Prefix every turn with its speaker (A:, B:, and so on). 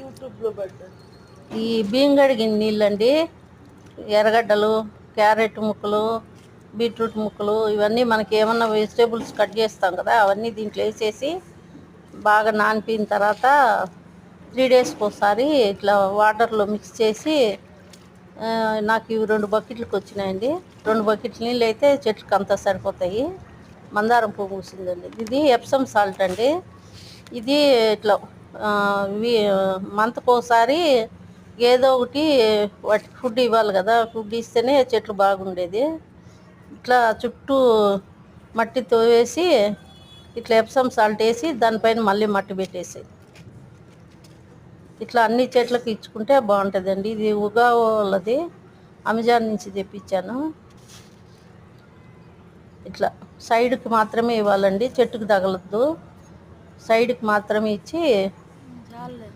A: యూట్యూబ్లో పెట్టండి.
B: ఈ బియ్యం కడిగిన నీళ్ళండి, ఎర్రగడ్డలు, క్యారెట్ ముక్కలు, బీట్రూట్ ముక్కలు, ఇవన్నీ మనకి ఏమన్నా వెజిటేబుల్స్ కట్ చేస్తాం కదా, అవన్నీ దీంట్లో వేసేసి బాగా నానిపోయిన తర్వాత 3 డేస్కి ఒకసారి ఇట్లా వాటర్లో మిక్స్ చేసి, నాకు ఇవి 2 బకెట్లకు వచ్చినాయండి. 2 బకెట్ల నీళ్ళు అయితే చెట్లకు అంతా సరిపోతాయి. మందారం పువ్వు పూసిందండి. ఇది ఎప్సమ్ సాల్ట్ అండి. ఇది ఇట్లా ఇవి మంత్కి ఒకసారి ఏదో ఒకటి వాటికి ఫుడ్ ఇవ్వాలి కదా, ఫుడ్ ఇస్తేనే చెట్లు బాగుండేది. ఇట్లా చుట్టూ మట్టి తోవేసి ఇట్లా ఎప్సమ్ సాల్ట్ వేసి దానిపైన మళ్ళీ మట్టి పెట్టేసి ఇట్లా అన్ని చెట్లకు ఇచ్చుకుంటే బాగుంటుందండి. ఇది ఉగా వాళ్ళది, అమెజాన్ నుంచి తెప్పించాను. ఇట్లా సైడ్కి మాత్రమే ఇవ్వాలండి, చెట్టుకు తగలద్దు, సైడ్కి మాత్రమే ఇచ్చి